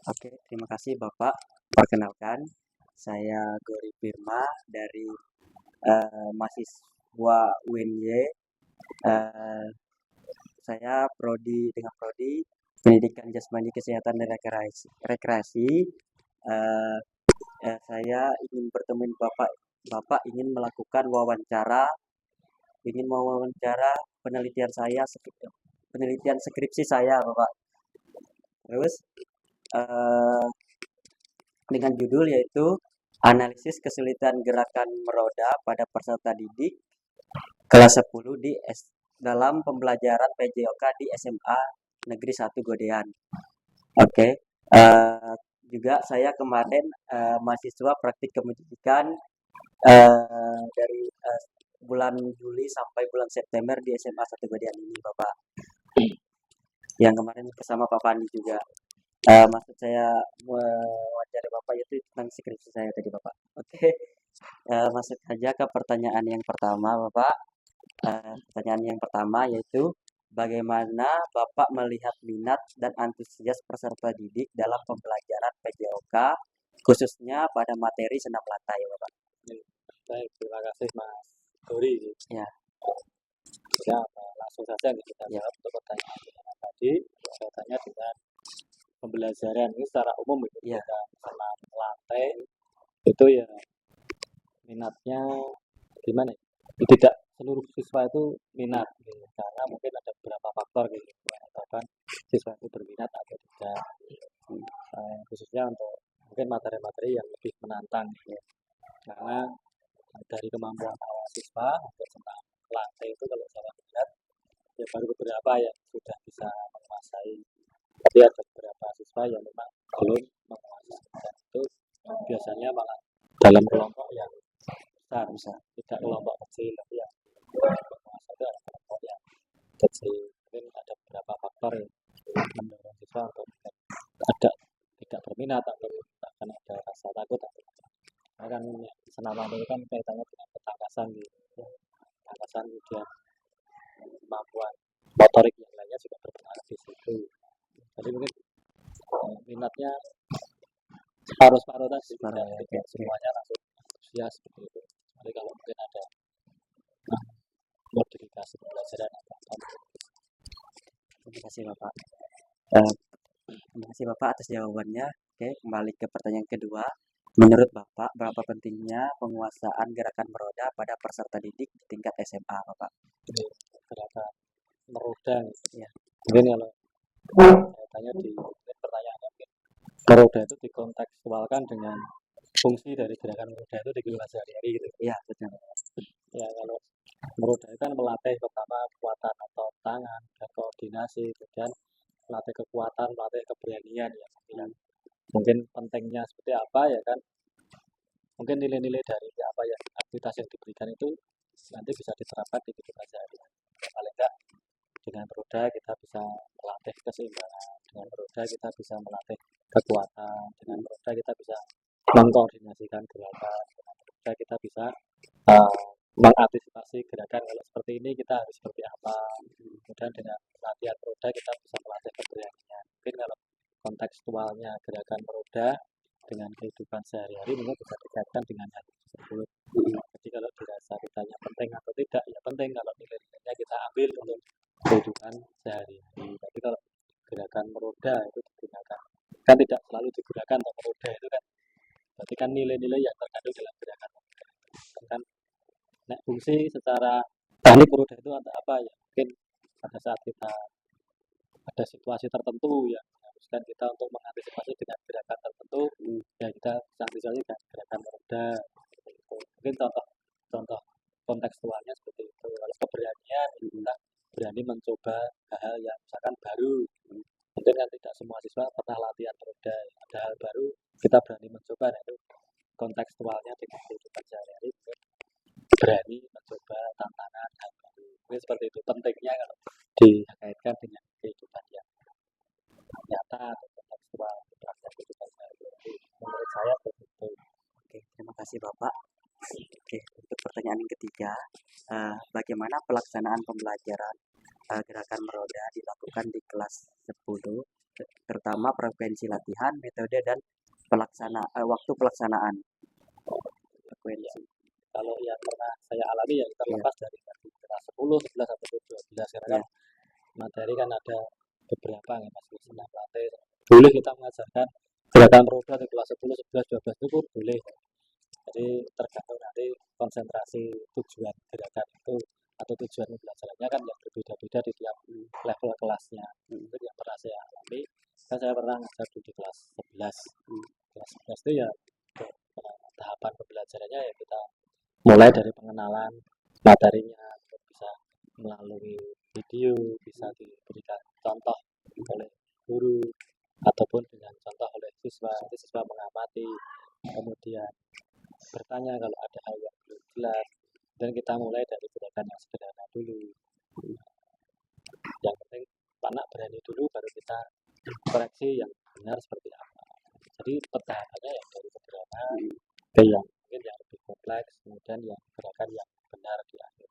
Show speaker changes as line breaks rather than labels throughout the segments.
Oke, terima kasih Bapak. Perkenalkan, saya Gori Firma dari mahasiswa UNY. Eh, saya prodi Pendidikan Jasmani Kesehatan dan Rekreasi. Eh, saya ingin bertemu Bapak. Bapak ingin melakukan ingin mewawancara penelitian penelitian skripsi saya, Bapak. Terus eh, dengan judul yaitu Analisis Kesulitan Gerakan Meroda pada Peserta Didik kelas 10 dalam pembelajaran PJOK di SMA Negeri 1 Godean. Oke. Juga saya kemarin mahasiswa praktik kependidikan dari bulan Juli sampai bulan September di SMA 1 Godean ini, Bapak. Yang kemarin bersama Pak Pandi juga. Maksud saya mewawancara Bapak itu tentang skripsi saya tadi, Bapak. Oke. Masuk saja ke pertanyaan yang pertama, Bapak. Pertanyaan yang pertama yaitu bagaimana Bapak melihat minat dan antusias peserta didik dalam pembelajaran PJOK khususnya pada materi senam lantai, Bapak?
Baik, terima kasih Mas Gori.
Ya.
Ya, langsung saja kita jawab untuk pertanyaan tadi. Saya tanya dengan pembelajaran ini secara umum itu kita senam lantai itu ya minatnya gimana ya? Tidak seluruh siswa itu minat gitu. Karena mungkin ada beberapa faktor gitu menyebabkan siswa itu berminat atau tidak. Khususnya untuk mungkin materi-materi yang lebih menantang gitu. Karena dari kemampuan awal siswa untuk senam lantai itu kalau saya lihat ya baru beberapa yang sudah bisa menguasai, tapi ada beberapa siswa yang memang belum menguasai, dan itu biasanya malah dalam kelompok yang besar, tidak kelompok kecil, tapi yang menguasai itu adalah kelompok yang kecil. Mungkin ada beberapa faktor yang mendorong siswa untuk ada tidak berminat atau bahkan ada rasa takut atau kan senam lantai itu kan kaitannya dengan ketangkasan gitu. Ketangkasan kemudian kemampuan motorik yang lainnya juga berpengaruh di situ. Jadi mungkin minatnya separuh-separuh tadi, tidak semuanya langsung antusias seperti itu. Jadi kalau mungkin ada modifikasi pembelajaran atau apa.
Terima kasih Bapak. Terima kasih Bapak atas jawabannya. Oke, kembali ke pertanyaan kedua. Menurut Bapak, berapa pentingnya penguasaan gerakan meroda pada peserta didik di tingkat SMA, Bapak?
Gerakan meroda,
ya.
Mungkin kalau saya tanya di pertanyaannya, mungkin meroda itu dikontekstualkan dengan fungsi dari gerakan meroda itu di kehidupan sehari-hari gitu.
Iya, betul.
Ya, kalau meroda itu kan melatih pertama kekuatan otot tangan dan koordinasi, kemudian melatih kekuatan, melatih keberanian ya. Mungkin pentingnya seperti apa ya kan, mungkin nilai-nilai dari apa ya aktivitas yang diberikan itu nanti bisa diterapkan di kehidupan sehari-hari. Paling enggak dengan roda kita bisa melatih keseimbangan, dengan roda kita bisa melatih kekuatan, dengan roda kita bisa mengkoordinasikan gerakan, dengan roda kita bisa mengantisipasi gerakan kalau seperti ini kita harus seperti apa. Kemudian dengan latihan roda kita bisa melatih keberanian. Mungkin kalau kontekstualnya gerakan roda dengan kehidupan sehari-hari mungkin bisa dikaitkan dengan hal tersebut. Jadi kalau dirasa ditanya penting atau tidak, ya penting kalau nilai-nilainya kita ambil untuk kehidupan sehari-hari. Tapi kalau gerakan meroda itu digunakan, kan tidak selalu digunakan untuk meroda itu kan, berarti kan nilai-nilai yang terkandung dalam gerakan meroda kan fungsi secara teknik meroda itu ada apa ya, mungkin pada saat kita ada situasi tertentu yang mengharuskan kita untuk mengantisipasi dengan gerakan tertentu, ya kita antisipasi dengan gerakan meroda. Mungkin contoh kontekstualnya seperti itu. Kalau keberanian kita berani mencoba hal-hal yang misalkan baru. Mungkin kan tidak semua siswa pernah latihan roda, ada hal baru kita berani mencoba. Nah, itu kontekstualnya dengan kehidupan sehari-hari, berani mencoba tantangan hal baru. Mungkin seperti itu pentingnya kalau dikaitkan dengan kehidupan yang nyata atau kontekstual praktek kehidupan sehari-hari. Menurut saya seperti itu.
Oke, terima kasih Bapak. Oke, untuk pertanyaan yang ketiga, bagaimana pelaksanaan pembelajaran gerakan meroda dilakukan di kelas 10 terutama frekuensi latihan, metode dan waktu pelaksanaan. Frekuensi.
Kalau yang pernah saya alami ya terlepas dari kelas 10, 11 atau 12 karena kan materi kan ada beberapa ya Mas senam latih. Boleh kita mengajarkan gerakan roda di kelas 10, 11, 12 itu boleh. Jadi tergantung nanti konsentrasi tujuan gerakan itu atau tujuan pembelajarannya kan yang berbeda-beda di tiap level kelasnya. Itu yang pernah saya alami. Kan saya pernah ngajar di kelas 11. Kelas 11 itu ya tahapan pembelajarannya ya kita mulai dari pengenalan materinya, bisa melalui video, bisa diberikan contoh oleh guru ataupun dengan contoh oleh siswa mengamati, kemudian bertanya kalau ada hal yang belum jelas, dan kita mulai dari gerakan yang sederhana dulu. Yang penting anak berani dulu, baru kita koreksi yang benar seperti apa. Jadi pertahanannya ya dari sederhana ke yang mungkin yang lebih kompleks, kemudian yang gerakan yang benar di akhir.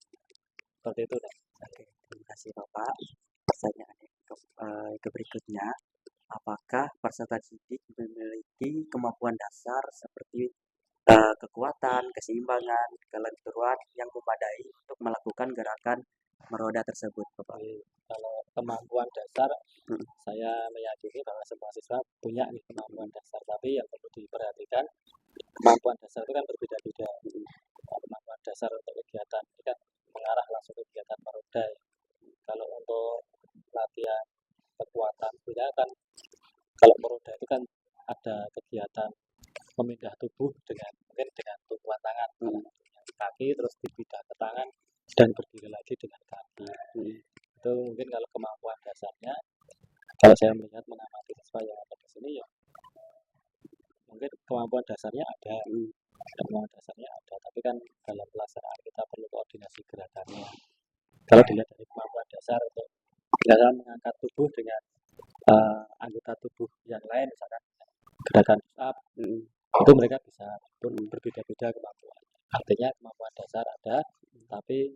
Seperti itu.
Oke, terima kasih Bapak. Pertanyaan ke berikutnya, apakah peserta didik memiliki kemampuan dasar seperti kekuatan, keseimbangan, kelenturan yang memadai untuk melakukan gerakan meroda tersebut, Bapak?
Kalau kemampuan dasar, saya meyakini bahwa semua siswa punya nih kemampuan dasar, tapi yang perlu diperhatikan kemampuan dasar itu kan berbeda-beda. Kemampuan dasar untuk kegiatan ini kan mengarah langsung ke kegiatan meroda. Kalau untuk latihan kekuatan punya kan, kalau meroda itu kan ada kegiatan memindah tubuh mungkin dengan tumpuan tangan, kaki terus dipindah ke tangan dan berdiri lagi dengan kaki. Itu mungkin kalau kemampuan dasarnya, kalau saya melihat mengamati siswa yang ada di sini ya mungkin kemampuan dasarnya ada, tapi kan dalam pelaksanaan kita perlu koordinasi gerakannya. Kalau dilihat dari kemampuan dasar untuk dalam mengangkat tubuh dengan anggota tubuh yang lain, misalkan gerakan push up, itu mereka bisa berbeda-beda kemampuan. Artinya kemampuan dasar ada, tapi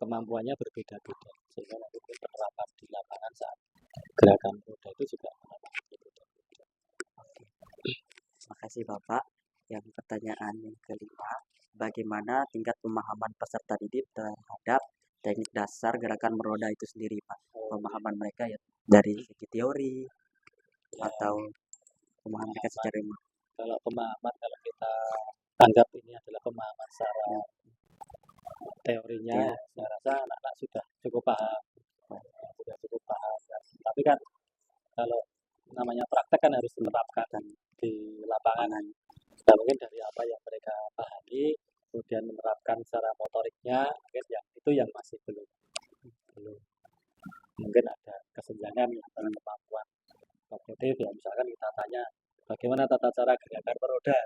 kemampuannya berbeda-beda, sehingga nanti penerapan di lapangan saat gerakan roda itu juga berbeda-beda.
Terima kasih Bapak. Yang pertanyaan yang kelima, bagaimana tingkat pemahaman peserta didik terhadap teknik dasar gerakan meroda itu sendiri, Pak? Pemahaman mereka ya dari segi teori atau pemahaman mereka secara umum?
Kalau pemahaman, kalau kita anggap ini adalah pemahaman secara teorinya, saya rasa anak-anak sudah cukup paham. Tapi kan kalau namanya praktek kan harus diterapkan di lapangan. Nah, mungkin dari apa yang mereka pahami, kemudian menerapkan secara motoriknya, mungkin itu yang masih belum. Mungkin ada kesenjangan antara kemampuan kognitif, ya misalkan kita tanya bagaimana tata cara gerakan meroda,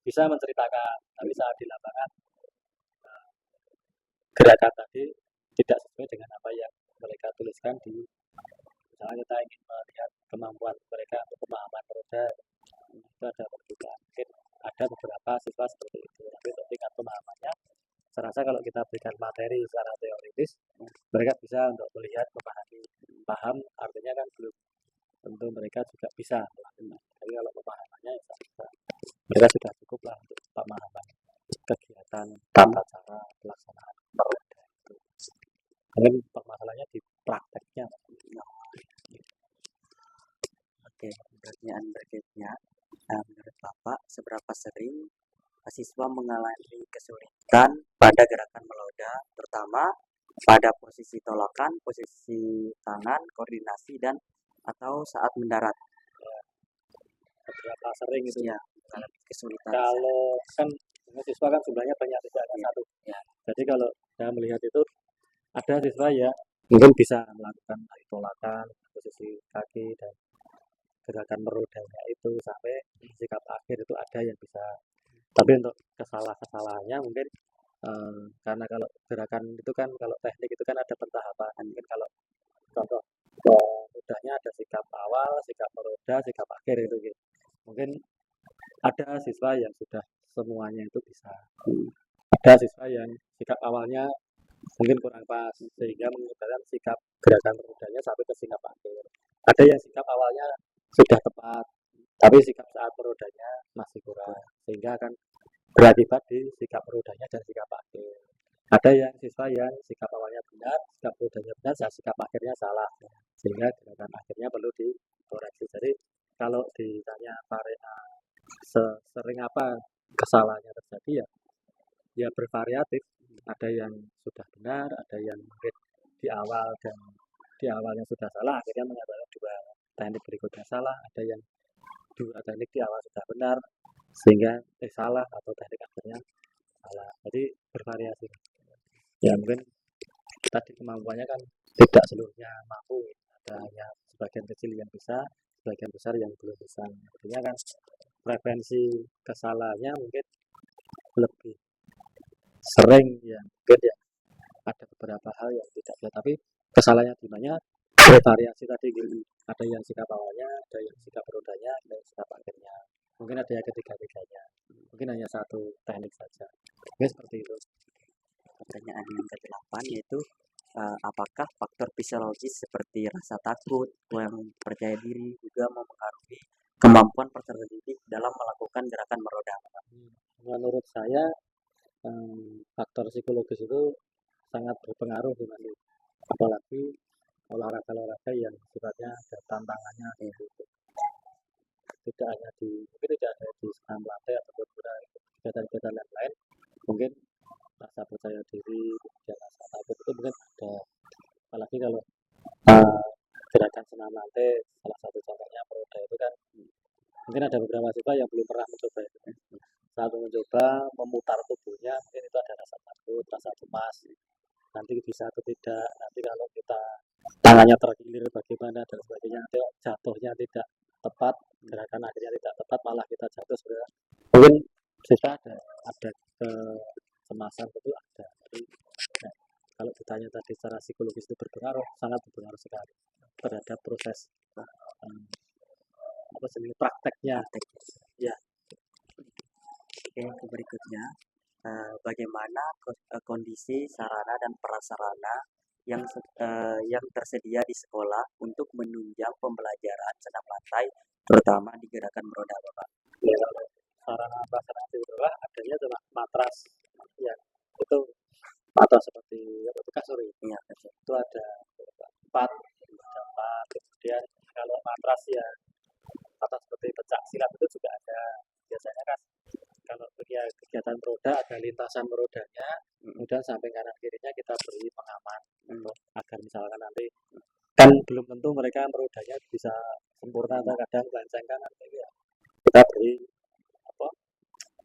bisa menceritakan, tapi saat di lapangan gerakan tadi tidak sesuai dengan apa yang mereka tuliskan di, misalnya kita ingin melihat kemampuan mereka untuk pemahaman meroda, itu ada perbedaan. Mungkin ada beberapa siswa seperti itu, tapi untuk tingkat pemahamannya, saya rasa kalau kita berikan materi secara teoritis, mereka bisa untuk melihat, memahami, paham, artinya kan belum tentu mereka juga bisa. Jadi kalau pemahamannya ya bisa. Mereka sudah cukup lah untuk pemahaman kegiatan, tata cara pelaksanaan meroda itu. Mungkin permasalahannya di prakteknya.
Oke, pertanyaan berikutnya, menurut Bapak seberapa sering siswa mengalami kesulitan pada gerakan meroda, terutama pada posisi tolakan, posisi tangan, koordinasi, dan atau saat mendarat?
Seberapa sering itu
ya mengalami kesulitan?
Kalau kan siswa kan jumlahnya banyak, tidak hanya satu. Jadi kalau saya melihat itu ada siswa ya mungkin bisa melakukan tolakan, posisi kaki dan gerakan merodanya itu sampai sikap akhir itu ada yang bisa. Tapi untuk kesalahannya mungkin karena kalau gerakan itu kan, kalau teknik itu kan ada pentahapan. Mungkin kalau contoh mudahnya ada sikap awal, sikap meroda, sikap akhir itu gitu. Mungkin ada siswa yang sudah semuanya itu bisa. Ada siswa yang sikap awalnya mungkin kurang pas, sehingga menggunakan sikap gerakan merodanya sampai ke sikap akhir. Ada yang sikap awalnya sudah tepat, tapi sikap saat merodanya masih kurang, sehingga akan berakibat di sikap merodanya dan sikap akhir. Ada yang siswa yang sikap awalnya benar, sikap merodanya benar, dan sikap akhirnya salah, sehingga gerakan akhirnya perlu dikoreksi. Jadi kalau ditanya sering apa kesalahannya terjadi, ya bervariatif. Ada yang sudah benar, ada yang mungkin di awal dan di awalnya sudah salah, akhirnya menyatakan dua teknik berikutnya salah. Ada yang dua teknik di awal sudah benar, sehingga salah, atau teknik akhirnya salah. Jadi bervariasi. Ya mungkin tadi kemampuannya kan tidak seluruhnya mampu, ada hanya sebagian kecil yang bisa, sebagian besar yang belum bisa. Artinya kan frekuensi kesalahannya mungkin lebih sering, ya mungkin ya ada beberapa hal yang tidak bisa, tapi kesalahannya di mana bervariasi tadi gitu. Ada yang sikap awalnya, ada yang sikap rodanya, ada yang sikap akhirnya, mungkin ada yang ketiga-tiganya, mungkin hanya satu teknik saja. Mungkin seperti itu.
Pertanyaan yang ke-8 yaitu apakah faktor fisiologis seperti rasa takut, kurang percaya diri juga mempengaruhi kemampuan peserta didik dalam melakukan gerakan meroda?
Menurut saya faktor psikologis itu sangat berpengaruh dengan itu. Apalagi olahraga-olahraga yang sifatnya ada tantangannya gitu. Tidak hanya mungkin tidak hanya di senam lantai ataupun kegiatan-kegiatan yang lain, mungkin rasa percaya diri dan rasa takut itu mungkin ada. Apalagi kalau gerakan senam lantai, salah satu contohnya meroda itu kan, mungkin ada beberapa siswa yang belum pernah mencoba itu. Saat mencoba memutar tubuhnya, mungkin itu ada rasa takut, rasa cemas, nanti bisa atau tidak, nanti kalau kita tangannya terkilir bagaimana dan sebagainya, nanti jatuhnya tidak tepat, gerakan akhirnya tidak tepat, malah kita jatuh sebenarnya. Mungkin siswa ada kecemasan itu ada. Jadi ya, kalau ditanya tadi secara psikologis itu berpengaruh, sangat berpengaruh sekali terhadap proses apa sih prakteknya. Ya.
Oke, berikutnya bagaimana kondisi sarana dan prasarana yang tersedia di sekolah untuk menunjang pembelajaran senam lantai, terutama di gerakan meroda, Bapak?
Ya, sarana prasarana di bawah adanya adalah matras, ya itu matras seperti itu kasur ya, itu ada 4, kemudian kalau matras ya matras seperti pencak silat itu juga ada. Biasanya kan kalau kegiatan meroda ada lintasan merodanya, kemudian samping kanan kirinya kita beri pengaman untuk agar misalkan nanti kan belum tentu mereka merodanya bisa sempurna, atau kadang melenceng kanan kiri, ya kita beri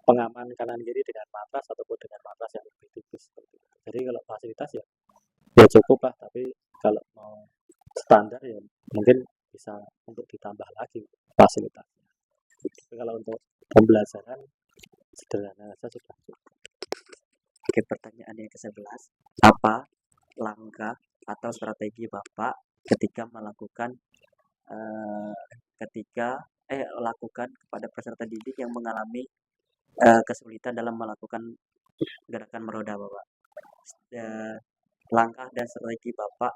pengaman kanan kiri dengan matras ataupun dengan matras yang lebih tipis seperti itu. Jadi kalau fasilitas ya cukup lah, tapi kalau mau standar ya mungkin bisa untuk ditambah lagi fasilitasnya. Tapi kalau untuk pembelajaran sederhana saja sudah cukup.
Oke, pertanyaan yang ke-11. Apa langkah atau strategi Bapak ketika melakukan lakukan kepada peserta didik yang mengalami kesulitan dalam melakukan gerakan meroda, Bapak? Langkah dan strategi Bapak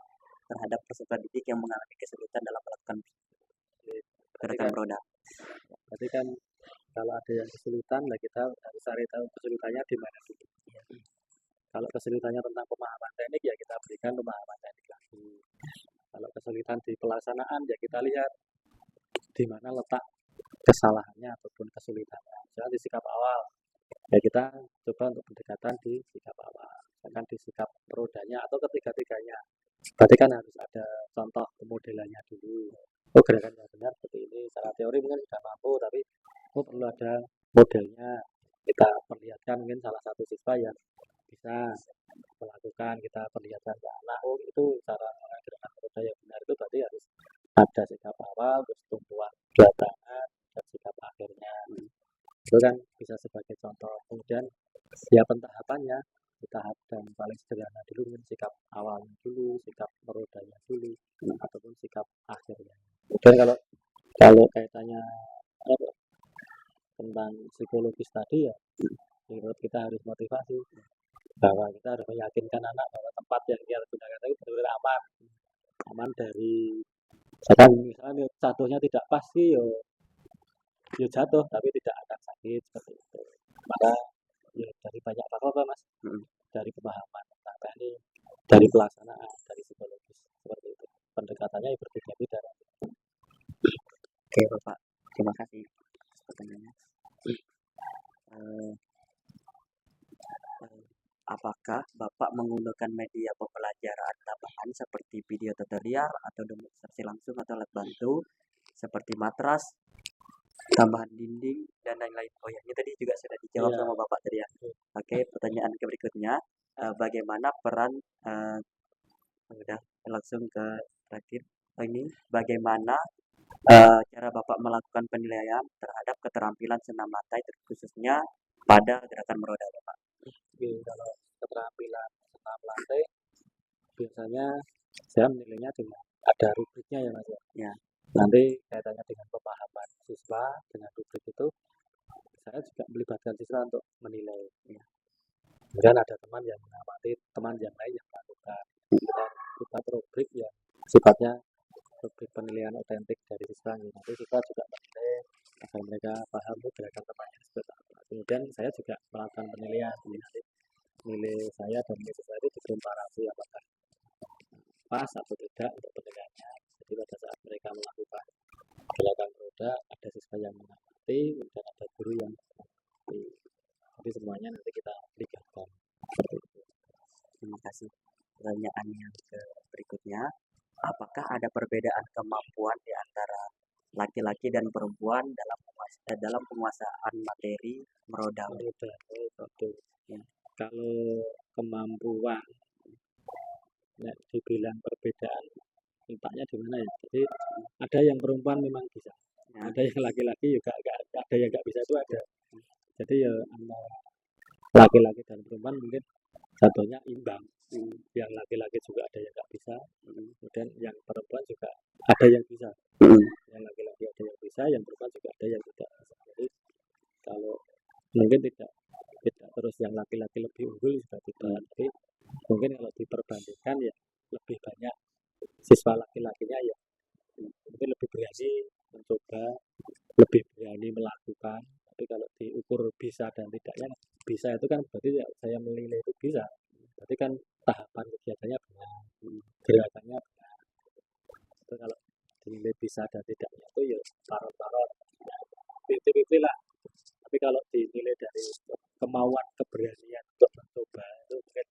terhadap peserta didik yang mengalami kesulitan dalam melakukan gerakan meroda.
Berarti kan kalau ada yang kesulitan, nah kita harus cari tahu kesulitannya di mana dulu. Kalau kesulitannya tentang pemahaman teknik, ya kita berikan pemahaman teknik lagi. Kalau kesulitan di pelaksanaan, ya kita lihat di mana letak kesalahannya ataupun kesulitannya. Misalnya di sikap awal, ya kita coba untuk pendekatan di sikap awal, misalkan di sikap merodanya atau ketiga-tiganya. Berarti kan harus ada contoh pemodelannya dulu. Oh, gerakan yang benar seperti ini. Secara teori mungkin sudah mampu, tapi perlu ada modelnya. Kita perlihatkan, mungkin salah satu siswa yang bisa melakukan, kita perlihatkan ke anak, oh itu cara gerakan meroda yang benar itu berarti harus ada sikap awal, terus tumpuan dua tangan, dan sikap akhirnya. Itu kan bisa sebagai contoh. Kemudian ya pentahapannya, tahap yang paling sederhana dulu mungkin sikap awalnya dulu, sikap merodanya dulu, ataupun sikap akhirnya. Dan kalau kaitannya tentang psikologis tadi, ya menurut kita harus motivasi bahwa kita harus meyakinkan anak bahwa tempat yang dia gunakan itu benar-benar aman dari Misalkan jatuhnya tidak pasti yo jatuh tapi tidak akan sakit seperti itu. Maka ya dari banyak faktor Mas, dari pemahaman tentang teknik, dari pelaksanaan, dari psikologis seperti itu. Pendekatannya berbeda-beda.
Oke Bapak, terima kasih pertanyaannya. Eh, Apakah Bapak menggunakan media pembelajaran tambahan seperti video tutorial atau demonstrasi langsung atau alat bantu seperti matras, tambahan dinding, dan lain-lain? Oh ya, ini tadi juga sudah dijawab sama Bapak tadi ya. Oke, pertanyaan berikutnya, bagaimana peran, udah langsung ke terakhir. Ini bagaimana cara Bapak melakukan penilaian terhadap keterampilan senam lantai khususnya pada gerakan meroda Bapak?
Kalau keterampilan senam lantai biasanya saya menilainya dengan ada rubriknya ya Mas ya. Nanti kaitannya dengan pemahaman siswa dengan rubrik itu saya juga melibatkan siswa untuk menilai ya. Kemudian ada teman yang mengamati, teman yang lain yang melakukan. Dan buat rubrik yang sifatnya rubrik penilaian otentik dari siswa. Nanti siswa juga menilai agar mereka paham gerakan temannya seperti apa. Kemudian saya juga melakukan penilaian. Nanti nilai saya dan nilai siswa itu dikomparasi apakah pas atau tidak untuk penilaiannya. Jadi pada saat mereka melakukan gerakan roda, ada siswa yang mengamati, dan ada guru yang mengamati. Jadi semuanya nanti kita libatkan.
Terima kasih. Pertanyaan yang berikutnya, apakah ada perbedaan kemampuan di antara laki-laki dan perempuan dalam penguasaan materi meroda?
Ya. Kalau kemampuan, nah, dibilang perbedaan, letaknya di mana ya? Jadi ada yang perempuan memang bisa, ada yang laki-laki juga ada yang nggak bisa itu ada. Jadi ya antara laki-laki dan perempuan mungkin jatuhnya imbang. Yang laki-laki juga ada yang nggak bisa, kemudian yang perempuan juga ada yang bisa. Yang laki-laki ada yang bisa, yang perempuan juga ada yang tidak bisa. Jadi kalau mungkin tidak terus yang laki-laki lebih unggul juga tidak. Tapi mungkin kalau diperbandingkan ya lebih banyak siswa laki-lakinya ya mungkin lebih berani mencoba, lebih berani melakukan. Tapi kalau diukur bisa dan tidaknya, bisa itu kan berarti ya saya menilai itu bisa. Berarti kan tahapan kegiatannya benar, gerakannya benar. Itu kalau dinilai bisa dan tidaknya itu ya parot-parot, pilih-pilih lah. Tapi kalau dinilai dari kemauan, keberanian untuk mencoba itu mungkin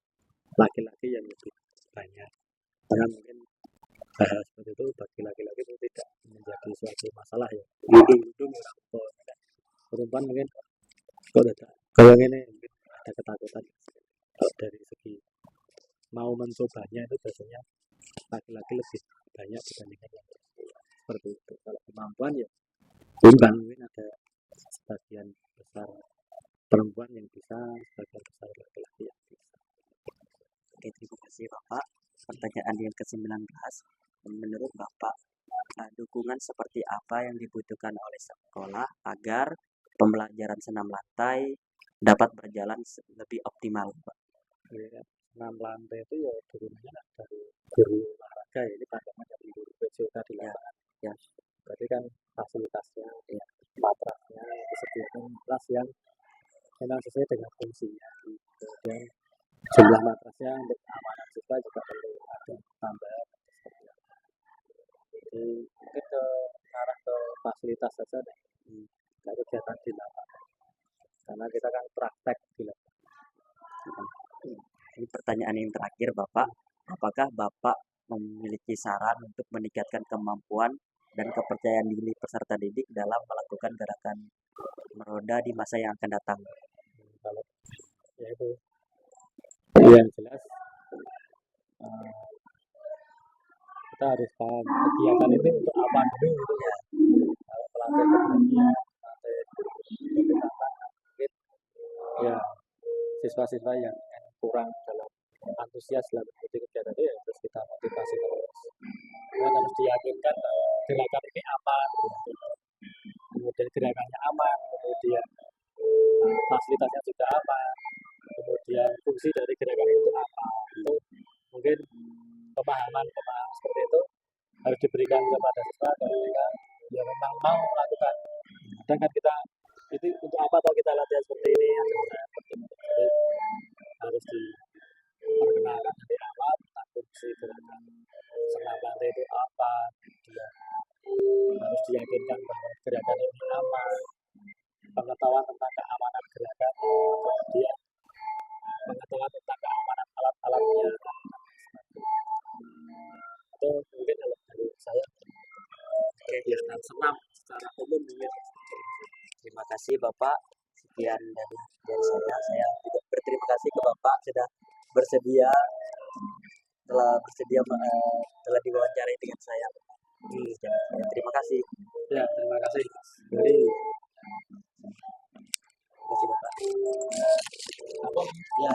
laki-laki yang lebih banyak. Karena mungkin hal seperti itu bagi laki-laki itu tidak menjadi suatu masalah ya. Hidung perempuan mungkin kok tidak kalau ini mungkin ada ketakutan. Kalau dari segi mau mencobanya itu biasanya laki-laki lebih banyak dibandingkan yang perempuan. Seperti itu. Kalau kemampuan ya imbang, mungkin ada sebagian besar perempuan yang bisa, sebagian besar laki-laki yang bisa.
Oke, terima kasih Bapak. Pertanyaan yang ke-19, menurut Bapak, dukungan seperti apa yang dibutuhkan oleh sekolah agar pembelajaran senam lantai dapat berjalan lebih optimal, Pak?
Ya, senam lantai itu ya dukungannya dari guru olahraga ya, ini pandangan dari guru PJK di lapangan. Ya, berarti kan fasilitasnya, ya, matrasnya disediakan kelas yang memang sesuai dengan fungsinya. Kemudian jumlah matrasnya untuk keamanan siswa juga perlu ada tambahan. Jadi mungkin ke arah ke fasilitas saja deh. Kegiatan di lapangan. Karena kita kan praktek di lapangan.
Ini pertanyaan yang terakhir Bapak, apakah Bapak memiliki saran untuk meningkatkan kemampuan dan kepercayaan diri peserta didik dalam melakukan gerakan meroda di masa yang akan datang?
Kalau ya itu yang jelas kita harus paham kegiatan itu untuk apa dulu gitu ya. Kalau pelatih keberanian, pelatih mungkin ya siswa-siswa yang kurang dalam antusias dalam mengikuti kegiatan itu ya terus kita motivasi terus. Dan harus diyakinkan gerakan ini aman, kemudian gerakannya aman, kemudian fasilitasnya juga aman, kemudian fungsi dari gerakan itu apa. Itu mungkin pemahaman seperti itu harus diberikan kepada mau melakukan. Kadang kan kita itu untuk apa toh kita latihan seperti ini ya, jadi harus diperkenalkan dari awal tentang fungsi gerakan senam lantai itu apa, dia harus diyakinkan bahwa gerakan ini aman, pengetahuan tentang keamanan gerakan, kemudian pengetahuan tentang keamanan alat-alatnya, atau mungkin kalau dari saya kegiatan senam secara umum mungkin.
Terima kasih Bapak. Sekian dari saya juga berterima kasih ke Bapak sudah bersedia telah diwawancarai dengan saya. Terima kasih.
Ya, terima kasih. Jadi,
Terima kasih Bapak.
apa? Ya,